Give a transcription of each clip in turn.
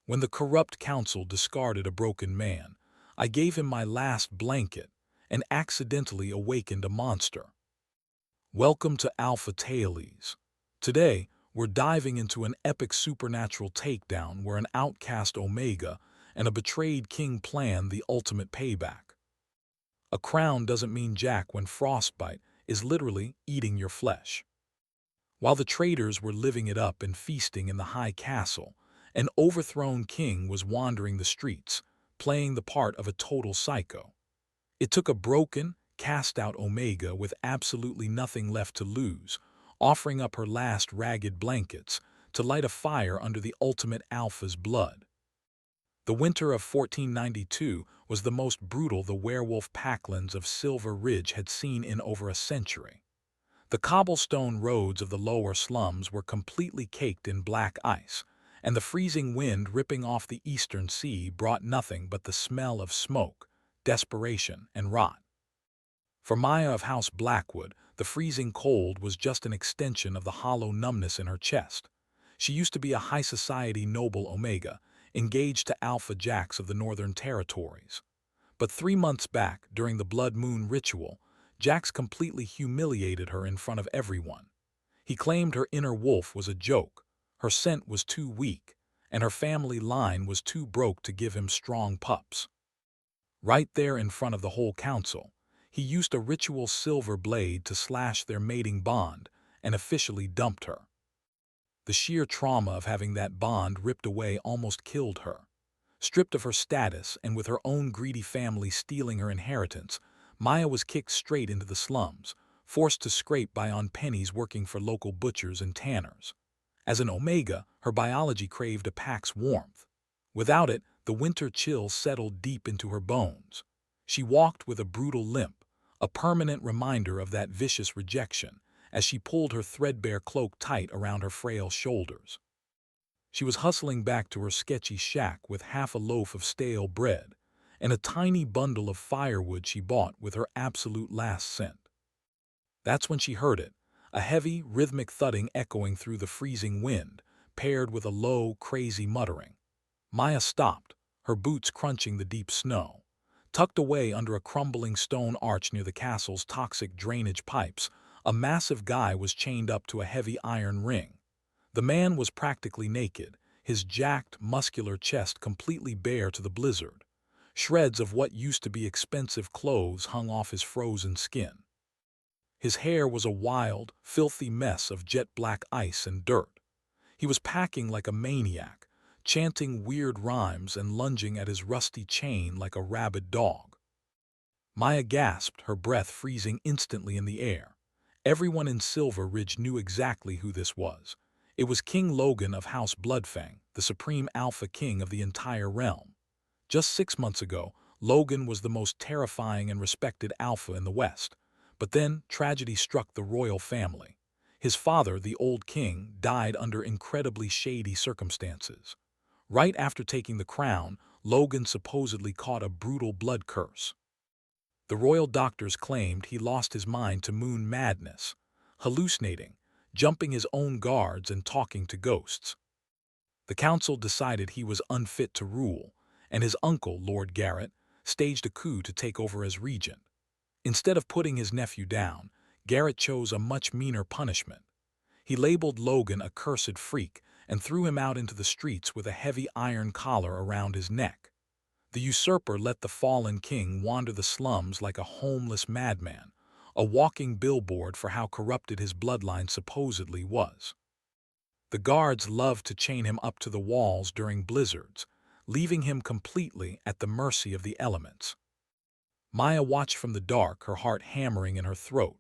When the corrupt council discarded a broken man, I gave him my last blanket and accidentally awakened a monster. Welcome to Alpha Tales. Today, we're diving into an epic supernatural takedown where an outcast Omega and a betrayed king plan the ultimate payback. A crown doesn't mean jack when frostbite is literally eating your flesh. While the traitors were living it up and feasting in the high castle, an overthrown king was wandering the streets, playing the part of a total psycho. It took a broken, cast-out Omega with absolutely nothing left to lose, offering up her last ragged blankets, to light a fire under the ultimate alpha's blood. The winter of 1492 was the most brutal the werewolf packlands of Silver Ridge had seen in over a century. The cobblestone roads of the lower slums were completely caked in black ice, and the freezing wind ripping off the eastern sea brought nothing but the smell of smoke, desperation, and rot. For Maya of House Blackwood, the freezing cold was just an extension of the hollow numbness in her chest. She used to be a high society noble Omega, engaged to Alpha Jacks of the Northern Territories. But 3 months back, during the Blood Moon ritual, Jax completely humiliated her in front of everyone. He claimed her inner wolf was a joke, her scent was too weak, and her family line was too broke to give him strong pups. Right there in front of the whole council, he used a ritual silver blade to slash their mating bond and officially dumped her. The sheer trauma of having that bond ripped away almost killed her. Stripped of her status and with her own greedy family stealing her inheritance, Maya was kicked straight into the slums, forced to scrape by on pennies working for local butchers and tanners. As an Omega, her biology craved a pack's warmth. Without it, the winter chill settled deep into her bones. She walked with a brutal limp, a permanent reminder of that vicious rejection, as she pulled her threadbare cloak tight around her frail shoulders. She was hustling back to her sketchy shack with half a loaf of stale bread and a tiny bundle of firewood she bought with her absolute last cent. That's when she heard it, a heavy, rhythmic thudding echoing through the freezing wind, paired with a low, crazy muttering. Maya stopped, her boots crunching the deep snow. Tucked away under a crumbling stone arch near the castle's toxic drainage pipes, a massive guy was chained up to a heavy iron ring. The man was practically naked, his jacked, muscular chest completely bare to the blizzard. Shreds of what used to be expensive clothes hung off his frozen skin. His hair was a wild, filthy mess of jet-black ice and dirt. He was packing like a maniac, chanting weird rhymes and lunging at his rusty chain like a rabid dog. Maya gasped, her breath freezing instantly in the air. Everyone in Silver Ridge knew exactly who this was. It was King Logan of House Bloodfang, the supreme alpha king of the entire realm. Just 6 months ago, Logan was the most terrifying and respected alpha in the West. But then, tragedy struck the royal family. His father, the old king, died under incredibly shady circumstances. Right after taking the crown, Logan supposedly caught a brutal blood curse. The royal doctors claimed he lost his mind to moon madness, hallucinating, jumping his own guards and talking to ghosts. The council decided he was unfit to rule, and his uncle, Lord Garrett, staged a coup to take over as regent. Instead of putting his nephew down, Garrett chose a much meaner punishment. He labeled Logan a cursed freak and threw him out into the streets with a heavy iron collar around his neck. The usurper let the fallen king wander the slums like a homeless madman, a walking billboard for how corrupted his bloodline supposedly was. The guards loved to chain him up to the walls during blizzards, leaving him completely at the mercy of the elements. Maya watched from the dark, her heart hammering in her throat.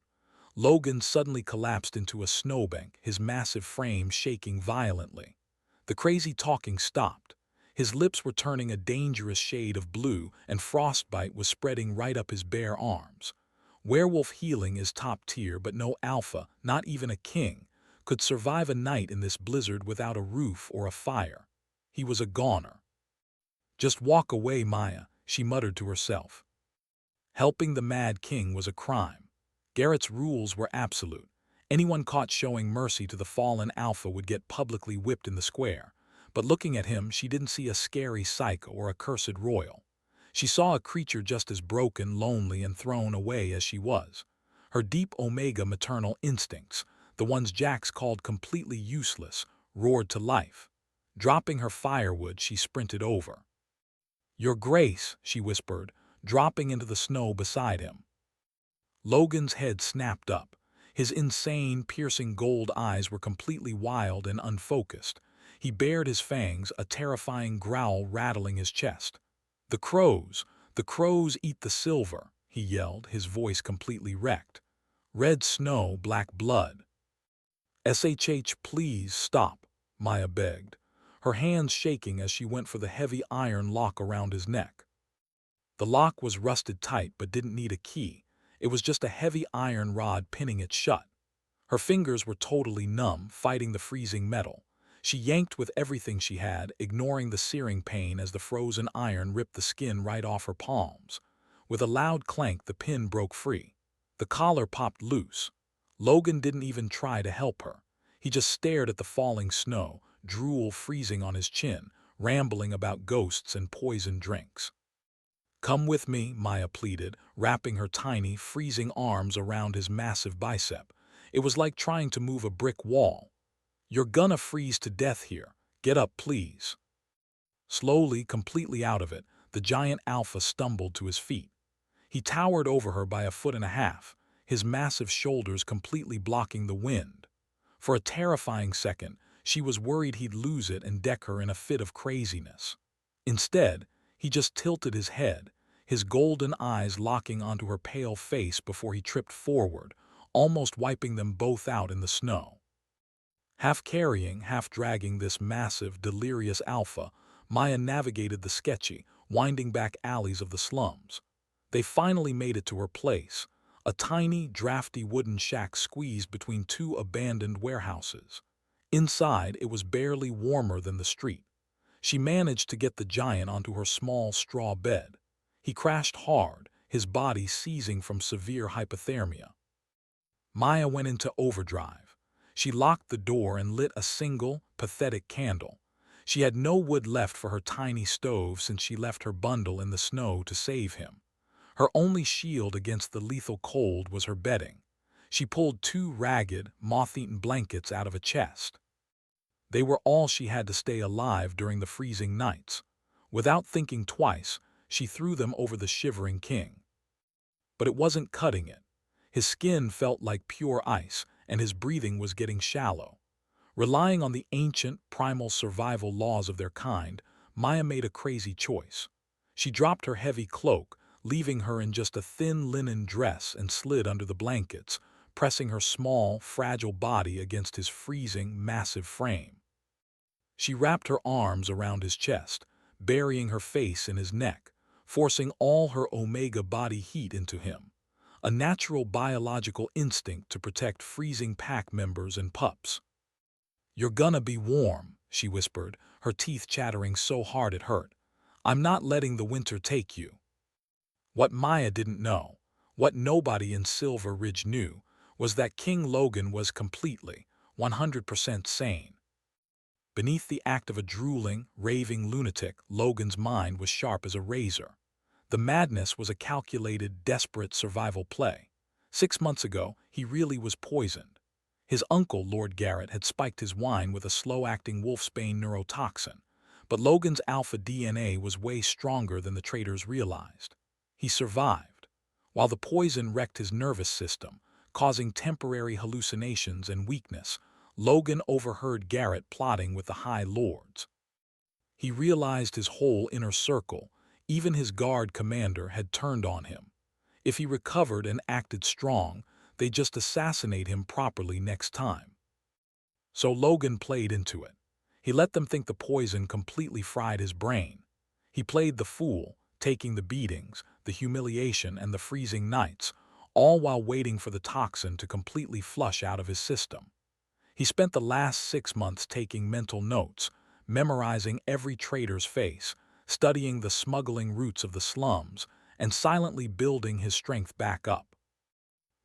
Logan suddenly collapsed into a snowbank, his massive frame shaking violently. The crazy talking stopped. His lips were turning a dangerous shade of blue, and frostbite was spreading right up his bare arms. Werewolf healing is top tier, but no alpha, not even a king, could survive a night in this blizzard without a roof or a fire. He was a goner. Just walk away, Maya, she muttered to herself. Helping the Mad King was a crime. Garrett's rules were absolute. Anyone caught showing mercy to the fallen alpha would get publicly whipped in the square. But looking at him, she didn't see a scary psycho or a cursed royal. She saw a creature just as broken, lonely, and thrown away as she was. Her deep omega maternal instincts, the ones Jax called completely useless, roared to life. Dropping her firewood, she sprinted over. "Your Grace," she whispered, dropping into the snow beside him. Logan's head snapped up. His insane, piercing gold eyes were completely wild and unfocused. He bared his fangs, a terrifying growl rattling his chest. "The crows! The crows eat the silver!" he yelled, his voice completely wrecked. "Red snow, black blood." "SHH, please stop," Maya begged, her hands shaking as she went for the heavy iron lock around his neck. The lock was rusted tight but didn't need a key. It was just a heavy iron rod pinning it shut. Her fingers were totally numb, fighting the freezing metal. She yanked with everything she had, ignoring the searing pain as the frozen iron ripped the skin right off her palms. With a loud clank, the pin broke free. The collar popped loose. Logan didn't even try to help her. He just stared at the falling snow, drool freezing on his chin, rambling about ghosts and poison drinks. "Come with me," Maya pleaded, wrapping her tiny, freezing arms around his massive bicep. It was like trying to move a brick wall. "You're gonna freeze to death here. Get up, please." Slowly, completely out of it, the giant alpha stumbled to his feet. He towered over her by 1.5 feet, his massive shoulders completely blocking the wind. For a terrifying second, she was worried he'd lose it and deck her in a fit of craziness. Instead, he just tilted his head, his golden eyes locking onto her pale face before he tripped forward, almost wiping them both out in the snow. Half carrying, half dragging this massive, delirious alpha, Maya navigated the sketchy, winding back alleys of the slums. They finally made it to her place, a tiny, drafty wooden shack squeezed between two abandoned warehouses. Inside, it was barely warmer than the street. She managed to get the giant onto her small straw bed. He crashed hard, his body seizing from severe hypothermia. Maya went into overdrive. She locked the door and lit a single, pathetic candle. She had no wood left for her tiny stove since she left her bundle in the snow to save him. Her only shield against the lethal cold was her bedding. She pulled 2 ragged, moth-eaten blankets out of a chest. They were all she had to stay alive during the freezing nights. Without thinking twice, she threw them over the shivering king. But it wasn't cutting it. His skin felt like pure ice, and his breathing was getting shallow. Relying on the ancient, primal survival laws of their kind, Maya made a crazy choice. She dropped her heavy cloak, leaving her in just a thin linen dress, and slid under the blankets, pressing her small, fragile body against his freezing, massive frame. She wrapped her arms around his chest, burying her face in his neck, forcing all her omega body heat into him, a natural biological instinct to protect freezing pack members and pups. "You're gonna be warm," she whispered, her teeth chattering so hard it hurt. "I'm not letting the winter take you." What Maya didn't know, what nobody in Silver Ridge knew, was that King Logan was completely, 100% sane. Beneath the act of a drooling, raving lunatic, Logan's mind was sharp as a razor. The madness was a calculated, desperate survival play. 6 months ago, he really was poisoned. His uncle, Lord Garrett, had spiked his wine with a slow-acting wolfsbane neurotoxin, but Logan's alpha DNA was way stronger than the traders realized. He survived, while the poison wrecked his nervous system, causing temporary hallucinations and weakness. Logan overheard Garrett plotting with the High Lords. He realized his whole inner circle, even his guard commander, had turned on him. If he recovered and acted strong, they'd just assassinate him properly next time. So Logan played into it. He let them think the poison completely fried his brain. He played the fool, taking the beatings, the humiliation, and the freezing nights, all while waiting for the toxin to completely flush out of his system. He spent the last 6 months taking mental notes, memorizing every trader's face, studying the smuggling routes of the slums, and silently building his strength back up.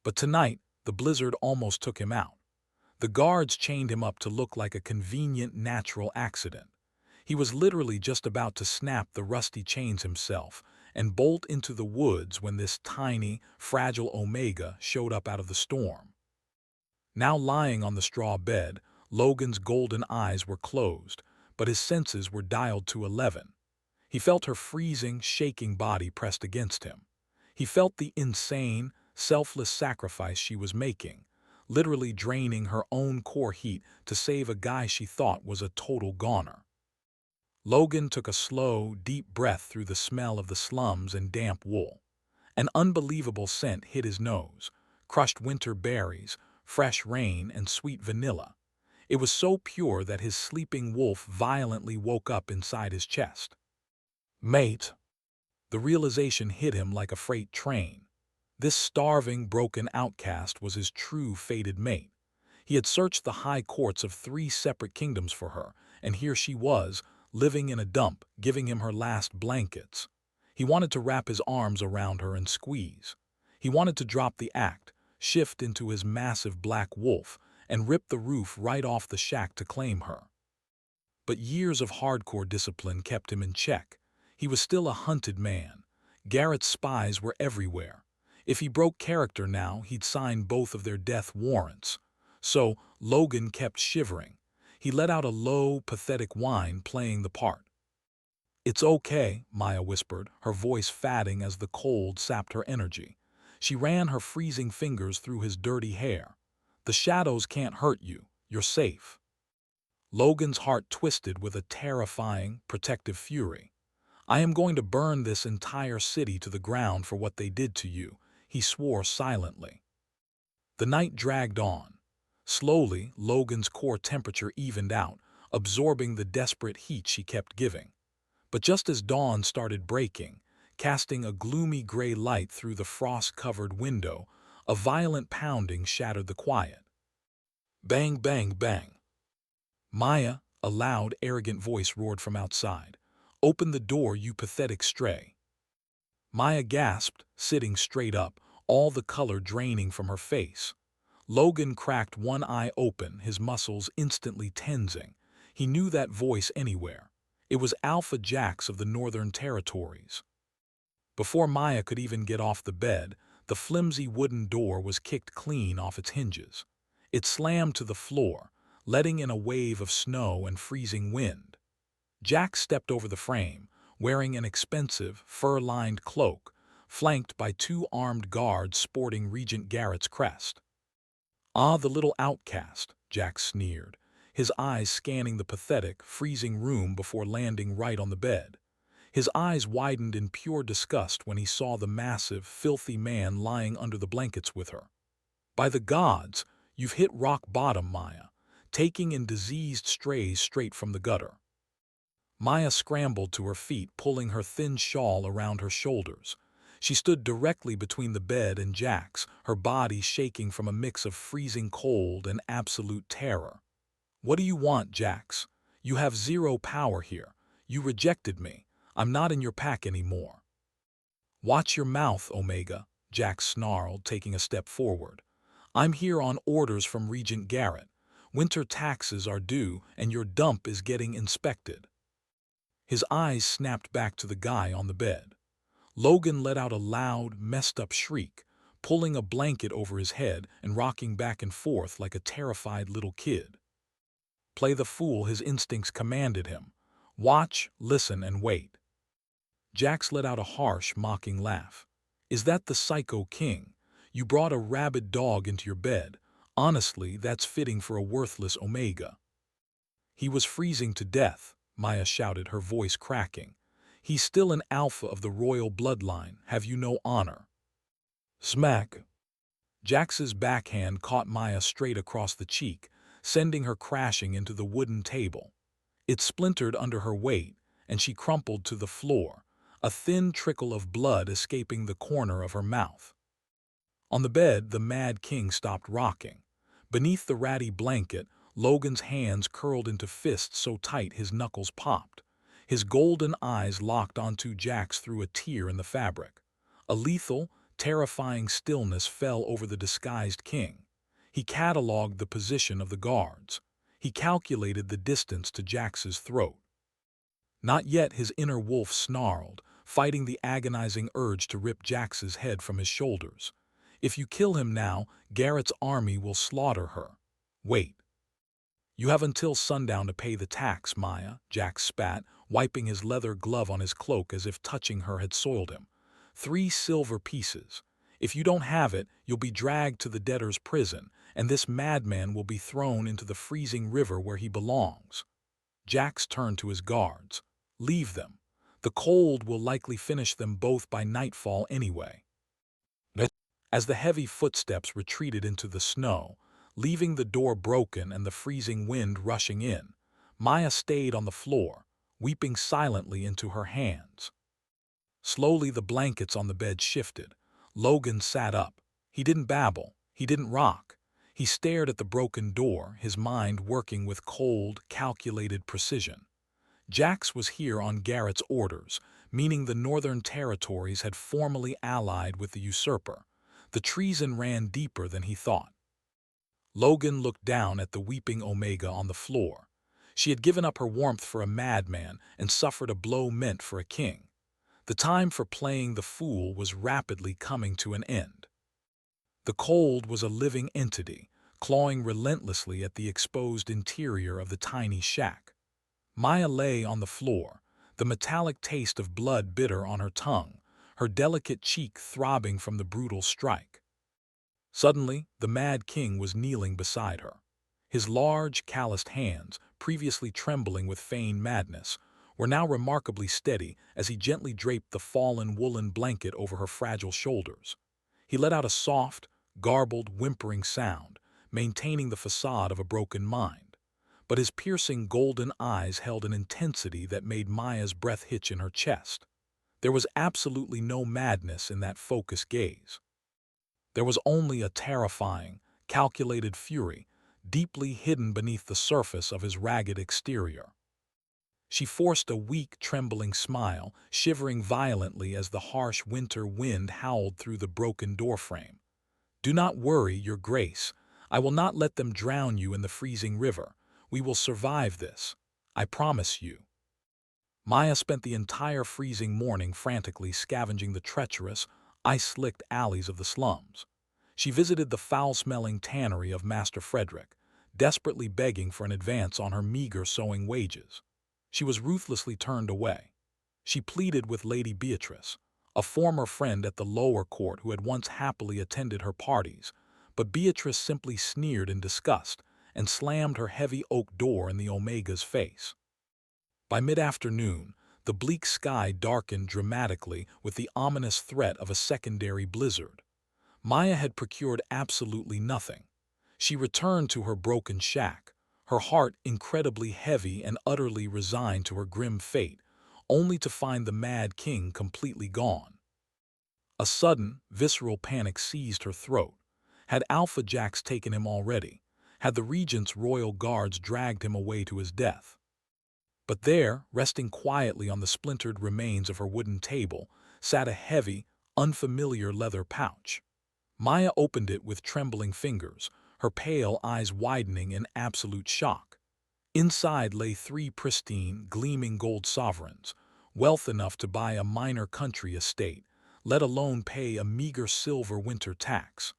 But tonight, the blizzard almost took him out. The guards chained him up to look like a convenient natural accident. He was literally just about to snap the rusty chains himself and bolt into the woods when this tiny, fragile Omega showed up out of the storm. Now lying on the straw bed, Logan's golden eyes were closed, but his senses were dialed to 11. He felt her freezing, shaking body pressed against him. He felt the insane, selfless sacrifice she was making, literally draining her own core heat to save a guy she thought was a total goner. Logan took a slow, deep breath through the smell of the slums and damp wool. An unbelievable scent hit his nose: crushed winter berries, fresh rain, and sweet vanilla. It was so pure that his sleeping wolf violently woke up inside his chest. Mate! The realization hit him like a freight train. This starving, broken outcast was his true fated mate. He had searched the high courts of 3 separate kingdoms for her, and here she was, living in a dump, giving him her last blankets. He wanted to wrap his arms around her and squeeze. He wanted to drop the act, shift into his massive black wolf, and rip the roof right off the shack to claim her. But years of hardcore discipline kept him in check. He was still a hunted man. Garrett's spies were everywhere. If he broke character now, he'd sign both of their death warrants. So Logan kept shivering. He let out a low, pathetic whine, playing the part. "It's okay," Maya whispered, her voice fatting as the cold sapped her energy. She ran her freezing fingers through his dirty hair. "The shadows can't hurt you. You're safe." Logan's heart twisted with a terrifying, protective fury. "I am going to burn this entire city to the ground for what they did to you," he swore silently. The night dragged on. Slowly, Logan's core temperature evened out, absorbing the desperate heat she kept giving. But just as dawn started breaking, casting a gloomy gray light through the frost-covered window, a violent pounding shattered the quiet. Bang, bang, bang. "Maya," a loud, arrogant voice roared from outside. "Open the door, you pathetic stray." Maya gasped, sitting straight up, all the color draining from her face. Logan cracked one eye open, his muscles instantly tensing. He knew that voice anywhere. It was Alpha Jax of the Northern Territories. Before Maya could even get off the bed, the flimsy wooden door was kicked clean off its hinges. It slammed to the floor, letting in a wave of snow and freezing wind. Jack stepped over the frame, wearing an expensive, fur-lined cloak, flanked by 2 armed guards sporting Regent Garrett's crest. "Ah, the little outcast," Jack sneered, his eyes scanning the pathetic, freezing room before landing right on the bed. His eyes widened in pure disgust when he saw the massive, filthy man lying under the blankets with her. "By the gods, you've hit rock bottom, Maya, taking in diseased strays straight from the gutter." Maya scrambled to her feet, pulling her thin shawl around her shoulders. She stood directly between the bed and Jack's, her body shaking from a mix of freezing cold and absolute terror. "What do you want, Jax? You have zero power here. You rejected me. I'm not in your pack anymore." "Watch your mouth, Omega," Jax snarled, taking a step forward. "I'm here on orders from Regent Garrett. Winter taxes are due, and your dump is getting inspected." His eyes snapped back to the guy on the bed. Logan let out a loud, messed-up shriek, pulling a blanket over his head and rocking back and forth like a terrified little kid. Play the fool, his instincts commanded him. Watch, listen, and wait. Jax let out a harsh, mocking laugh. "Is that the Psycho King? You brought a rabid dog into your bed. Honestly, that's fitting for a worthless Omega." "He was freezing to death," Maya shouted, her voice cracking. "He's still an alpha of the royal bloodline. Have you no honor?" Smack! Jax's backhand caught Maya straight across the cheek, sending her crashing into the wooden table. It splintered under her weight, and she crumpled to the floor, a thin trickle of blood escaping the corner of her mouth. On the bed, the Mad King stopped rocking. Beneath the ratty blanket, Logan's hands curled into fists so tight his knuckles popped. His golden eyes locked onto Jax through a tear in the fabric. A lethal, terrifying stillness fell over the disguised king. He catalogued the position of the guards. He calculated the distance to Jax's throat. Not yet, his inner wolf snarled, fighting the agonizing urge to rip Jax's head from his shoulders. If you kill him now, Garrett's army will slaughter her. Wait. You have until sundown to pay the tax, Maya, Jax spat, wiping his leather glove on his cloak as if touching her had soiled him. 3 silver pieces. If you don't have it, you'll be dragged to the debtor's prison, and this madman will be thrown into the freezing river where he belongs. Jax turned to his guards. Leave them. The cold will likely finish them both by nightfall anyway. As the heavy footsteps retreated into the snow, leaving the door broken and the freezing wind rushing in, Maya stayed on the floor, weeping silently into her hands. Slowly the blankets on the bed shifted. Logan sat up. He didn't babble. He didn't rock. He stared at the broken door, his mind working with cold, calculated precision. Jax was here on Garrett's orders, meaning the Northern Territories had formally allied with the usurper. The treason ran deeper than he thought. Logan looked down at the weeping Omega on the floor. She had given up her warmth for a madman and suffered a blow meant for a king. The time for playing the fool was rapidly coming to an end. The cold was a living entity, clawing relentlessly at the exposed interior of the tiny shack. Maya lay on the floor, the metallic taste of blood bitter on her tongue, her delicate cheek throbbing from the brutal strike. Suddenly, the Mad King was kneeling beside her. His large, calloused hands, previously trembling with feigned madness, were now remarkably steady as he gently draped the fallen woolen blanket over her fragile shoulders. He let out a soft, garbled, whimpering sound, maintaining the facade of a broken mind. But his piercing golden eyes held an intensity that made Maya's breath hitch in her chest. There was absolutely no madness in that focused gaze. There was only a terrifying, calculated fury, deeply hidden beneath the surface of his ragged exterior. She forced a weak, trembling smile, shivering violently as the harsh winter wind howled through the broken doorframe. "Do not worry, Your Grace. I will not let them drown you in the freezing river. We will survive this. I promise you." Maya spent the entire freezing morning frantically scavenging the treacherous, ice-slicked alleys of the slums. She visited the foul-smelling tannery of Master Frederick, desperately begging for an advance on her meager sewing wages. She was ruthlessly turned away. She pleaded with Lady Beatrice, a former friend at the lower court who had once happily attended her parties, but Beatrice simply sneered in disgust and slammed her heavy oak door in the Omega's face. By mid-afternoon, the bleak sky darkened dramatically with the ominous threat of a secondary blizzard. Maya had procured absolutely nothing. She returned to her broken shack, her heart incredibly heavy and utterly resigned to her grim fate, only to find the Mad King completely gone. A sudden, visceral panic seized her throat. Had Alpha Jax taken him already? Had the Regent's royal guards dragged him away to his death? But there, resting quietly on the splintered remains of her wooden table, sat a heavy, unfamiliar leather pouch. Maya opened it with trembling fingers, her pale eyes widening in absolute shock. Inside lay 3 pristine, gleaming gold sovereigns, wealth enough to buy a minor country estate, let alone pay a meager silver winter tax.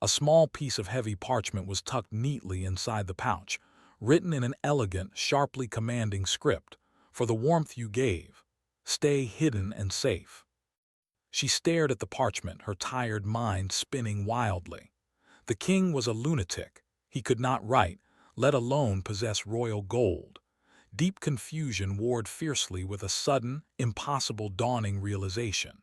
A small piece of heavy parchment was tucked neatly inside the pouch, written in an elegant, sharply commanding script, "For the warmth you gave, stay hidden and safe." She stared at the parchment, her tired mind spinning wildly. The king was a lunatic. He could not write, let alone possess royal gold. Deep confusion warred fiercely with a sudden, impossible dawning realization.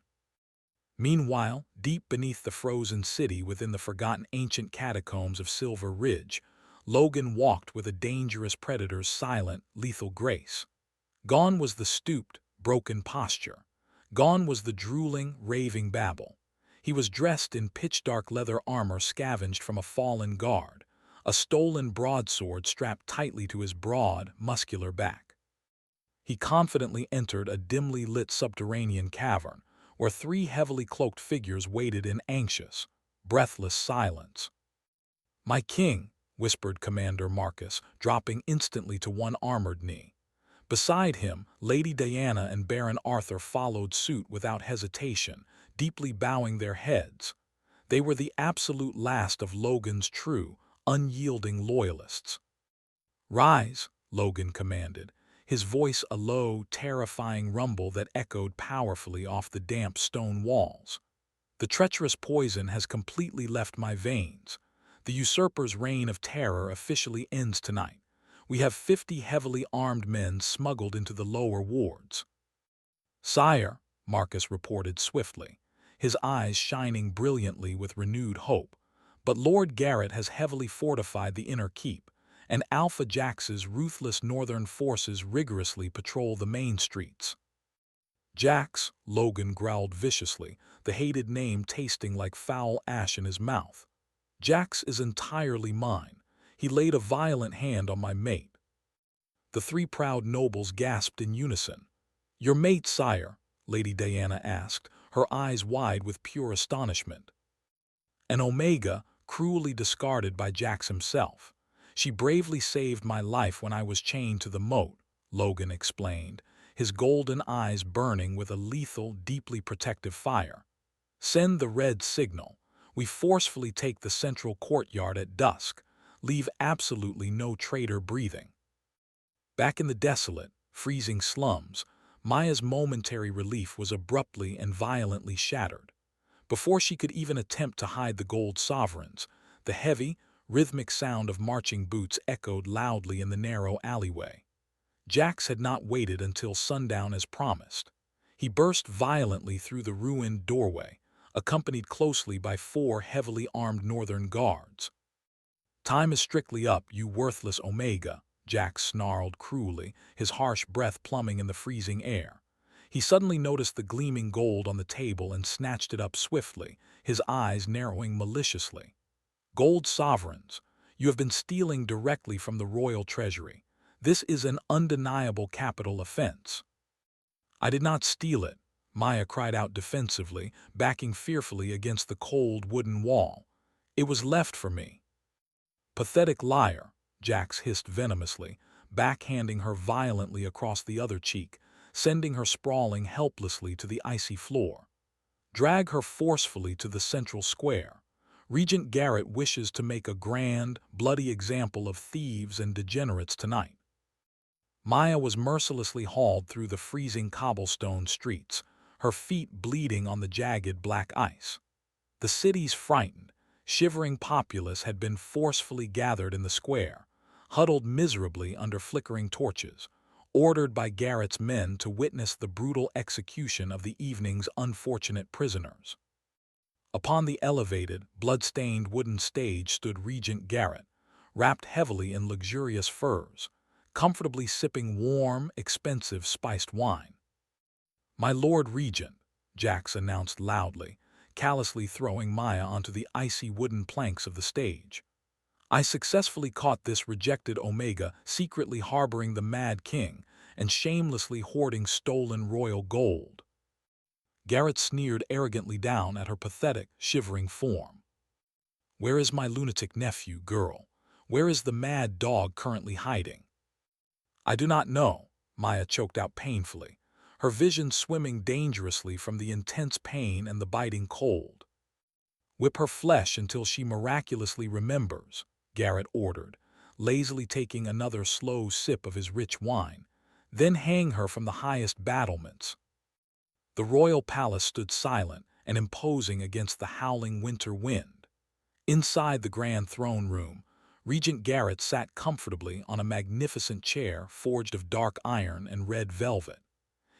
Meanwhile, deep beneath the frozen city within the forgotten ancient catacombs of Silver Ridge, Logan walked with a dangerous predator's silent, lethal grace. Gone was the stooped, broken posture. Gone was the drooling, raving babble. He was dressed in pitch-dark leather armor scavenged from a fallen guard, a stolen broadsword strapped tightly to his broad, muscular back. He confidently entered a dimly lit subterranean cavern, where 3 heavily cloaked figures waited in anxious, breathless silence. "My king," whispered Commander Marcus, dropping instantly to one armored knee. Beside him, Lady Diana and Baron Arthur followed suit without hesitation, deeply bowing their heads. They were the absolute last of Logan's true, unyielding loyalists. "Rise," Logan commanded, his voice a low, terrifying rumble that echoed powerfully off the damp stone walls. "The treacherous poison has completely left my veins. The usurper's reign of terror officially ends tonight. We have 50 heavily armed men smuggled into the lower wards." "Sire," Marcus reported swiftly, his eyes shining brilliantly with renewed hope, "but Lord Garrett has heavily fortified the inner keep, and Alpha Jax's ruthless northern forces rigorously patrol the main streets." "Jax," Logan growled viciously, the hated name tasting like foul ash in his mouth. "Jax is entirely mine. He laid a violent hand on my mate." The three proud nobles gasped in unison. "Your mate, sire?" Lady Diana asked, her eyes wide with pure astonishment. "An Omega, cruelly discarded by Jax himself. She bravely saved my life when I was chained to the moat," Logan explained, his golden eyes burning with a lethal, deeply protective fire. "Send the red signal. We forcefully take the central courtyard at dusk. Leave absolutely no traitor breathing." Back in the desolate, freezing slums, Maya's momentary relief was abruptly and violently shattered. Before she could even attempt to hide the gold sovereigns, the heavy, rhythmic sound of marching boots echoed loudly in the narrow alleyway. Jax had not waited until sundown as promised. He burst violently through the ruined doorway, accompanied closely by 4 heavily armed northern guards. "Time is strictly up, you worthless Omega," Jax snarled cruelly, his harsh breath plumbing in the freezing air. He suddenly noticed the gleaming gold on the table and snatched it up swiftly, his eyes narrowing maliciously. "Gold sovereigns. You have been stealing directly from the royal treasury. This is an undeniable capital offense." "I did not steal it," Maya cried out defensively, backing fearfully against the cold wooden wall. "It was left for me." "Pathetic liar," Jax hissed venomously, backhanding her violently across the other cheek, sending her sprawling helplessly to the icy floor. "Drag her forcefully to the central square. Regent Garrett wishes to make a grand, bloody example of thieves and degenerates tonight." Maya was mercilessly hauled through the freezing cobblestone streets, her feet bleeding on the jagged black ice. The city's frightened, shivering populace had been forcefully gathered in the square, huddled miserably under flickering torches, ordered by Garrett's men to witness the brutal execution of the evening's unfortunate prisoners. Upon the elevated, blood-stained wooden stage stood Regent Garrett, wrapped heavily in luxurious furs, comfortably sipping warm, expensive spiced wine. "My Lord Regent," Jax announced loudly, callously throwing Maya onto the icy wooden planks of the stage. "I successfully caught this rejected Omega secretly harboring the Mad King and shamelessly hoarding stolen royal gold." Garrett sneered arrogantly down at her pathetic, shivering form. "Where is my lunatic nephew, girl? Where is the mad dog currently hiding?" "I do not know," Maya choked out painfully, her vision swimming dangerously from the intense pain and the biting cold. "Whip her flesh until she miraculously remembers," Garrett ordered, lazily taking another slow sip of his rich wine. "Then hang her from the highest battlements." The royal palace stood silent and imposing against the howling winter wind. Inside the grand throne room, Regent Garrett sat comfortably on a magnificent chair forged of dark iron and red velvet.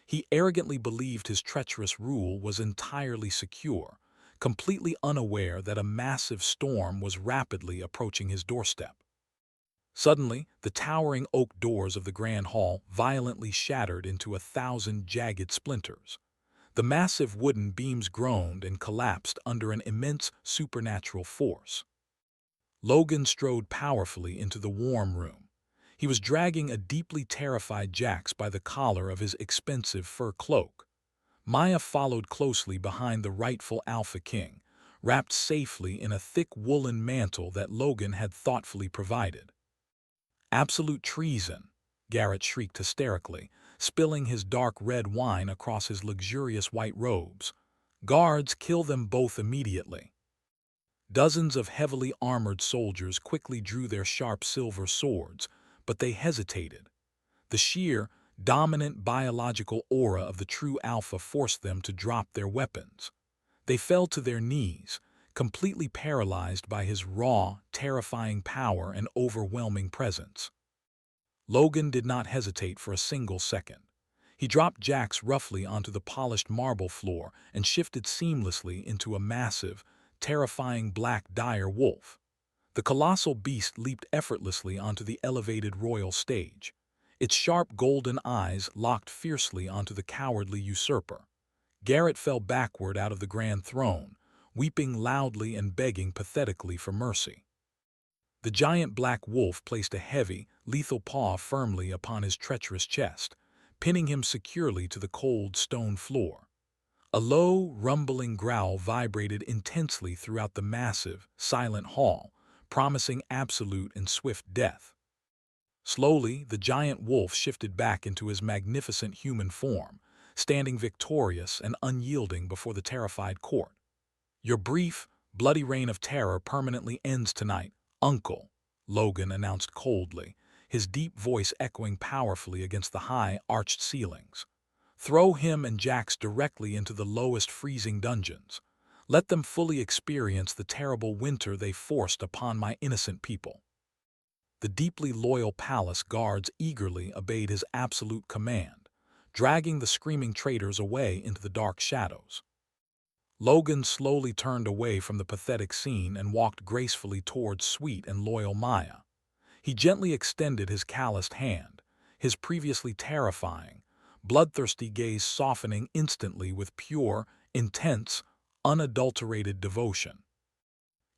He arrogantly believed his treacherous rule was entirely secure, completely unaware that a massive storm was rapidly approaching his doorstep. Suddenly, the towering oak doors of the grand hall violently shattered into 1,000 jagged splinters. The massive wooden beams groaned and collapsed under an immense supernatural force. Logan strode powerfully into the warm room. He was dragging a deeply terrified Jax by the collar of his expensive fur cloak. Maya followed closely behind the rightful Alpha King, wrapped safely in a thick woolen mantle that Logan had thoughtfully provided. "Absolute treason," Garrett shrieked hysterically, spilling his dark red wine across his luxurious white robes. "Guards, kill them both immediately." Dozens of heavily armored soldiers quickly drew their sharp silver swords, but they hesitated. The sheer, dominant biological aura of the true Alpha forced them to drop their weapons. They fell to their knees, completely paralyzed by his raw, terrifying power and overwhelming presence. Logan did not hesitate for a single second. He dropped Jax roughly onto the polished marble floor and shifted seamlessly into a massive, terrifying black dire wolf. The colossal beast leaped effortlessly onto the elevated royal stage. Its sharp golden eyes locked fiercely onto the cowardly usurper. Garrett fell backward out of the grand throne, weeping loudly and begging pathetically for mercy. The giant black wolf placed a heavy, lethal paw firmly upon his treacherous chest, pinning him securely to the cold stone floor. A low, rumbling growl vibrated intensely throughout the massive, silent hall, promising absolute and swift death. Slowly, the giant wolf shifted back into his magnificent human form, standing victorious and unyielding before the terrified court. "Your brief, bloody reign of terror permanently ends tonight, Uncle," Logan announced coldly, his deep voice echoing powerfully against the high, arched ceilings. "Throw him and Jax directly into the lowest freezing dungeons. Let them fully experience the terrible winter they forced upon my innocent people." The deeply loyal palace guards eagerly obeyed his absolute command, dragging the screaming traitors away into the dark shadows. Logan slowly turned away from the pathetic scene and walked gracefully towards sweet and loyal Maya. He gently extended his calloused hand, his previously terrifying, bloodthirsty gaze softening instantly with pure, intense, unadulterated devotion.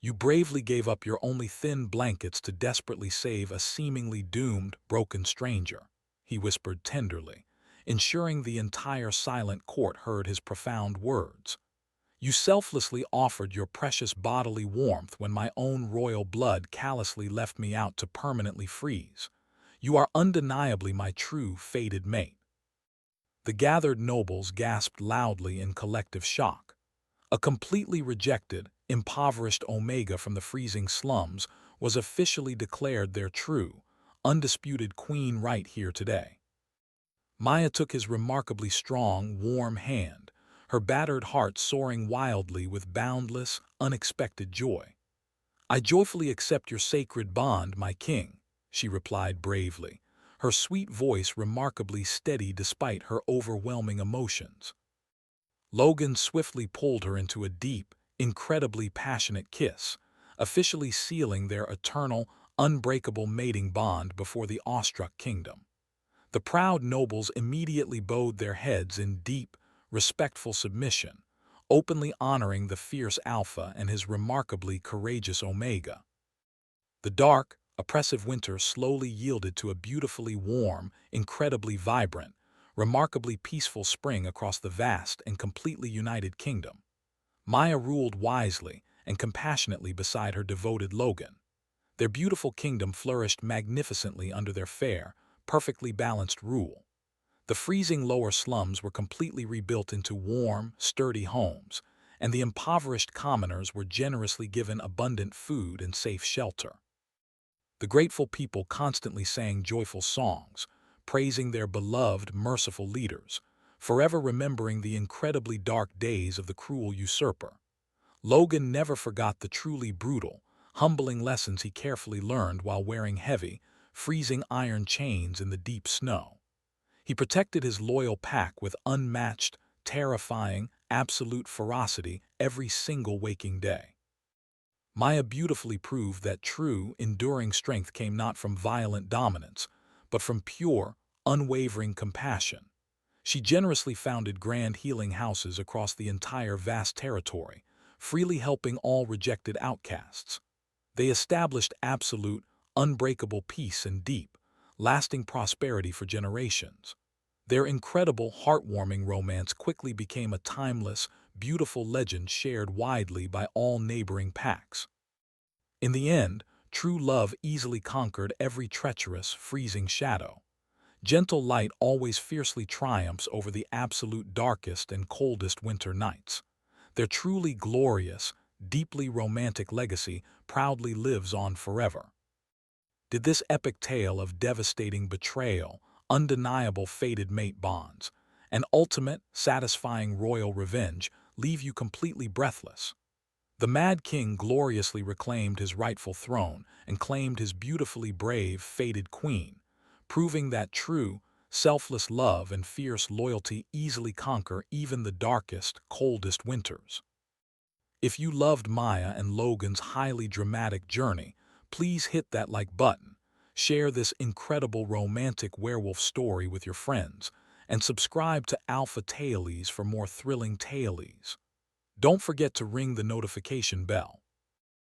"You bravely gave up your only thin blankets to desperately save a seemingly doomed, broken stranger," he whispered tenderly, ensuring the entire silent court heard his profound words. "You selflessly offered your precious bodily warmth when my own royal blood callously left me out to permanently freeze. You are undeniably my true, fated mate." The gathered nobles gasped loudly in collective shock. A completely rejected, impoverished Omega from the freezing slums was officially declared their true, undisputed queen right here today. Maya took his remarkably strong, warm hand, her battered heart soaring wildly with boundless, unexpected joy. "I joyfully accept your sacred bond, my king," she replied bravely, her sweet voice remarkably steady despite her overwhelming emotions. Logan swiftly pulled her into a deep, incredibly passionate kiss, officially sealing their eternal, unbreakable mating bond before the awestruck kingdom. The proud nobles immediately bowed their heads in deep, respectful submission, openly honoring the fierce Alpha and his remarkably courageous Omega. The dark, oppressive winter slowly yielded to a beautifully warm, incredibly vibrant, remarkably peaceful spring across the vast and completely united kingdom. Maya ruled wisely and compassionately beside her devoted Logan. Their beautiful kingdom flourished magnificently under their fair, perfectly balanced rule. The freezing lower slums were completely rebuilt into warm, sturdy homes, and the impoverished commoners were generously given abundant food and safe shelter. The grateful people constantly sang joyful songs, praising their beloved, merciful leaders, forever remembering the incredibly dark days of the cruel usurper. Logan never forgot the truly brutal, humbling lessons he carefully learned while wearing heavy, freezing iron chains in the deep snow. He protected his loyal pack with unmatched, terrifying, absolute ferocity every single waking day. Maya beautifully proved that true, enduring strength came not from violent dominance, but from pure, unwavering compassion. She generously founded grand healing houses across the entire vast territory, freely helping all rejected outcasts. They established absolute, unbreakable peace and deep, lasting prosperity for generations. Their incredible, heartwarming romance quickly became a timeless, beautiful legend shared widely by all neighboring packs. In the end, true love easily conquered every treacherous, freezing shadow. Gentle light always fiercely triumphs over the absolute darkest and coldest winter nights. Their truly glorious, deeply romantic legacy proudly lives on forever. Did this epic tale of devastating betrayal, undeniable fated mate bonds, and ultimate, satisfying royal revenge leave you completely breathless? The Mad King gloriously reclaimed his rightful throne and claimed his beautifully brave, fated queen, proving that true, selfless love and fierce loyalty easily conquer even the darkest, coldest winters. If you loved Maya and Logan's highly dramatic journey, please hit that like button, share this incredible romantic werewolf story with your friends, and subscribe to Alpha Tales for more thrilling tales. Don't forget to ring the notification bell.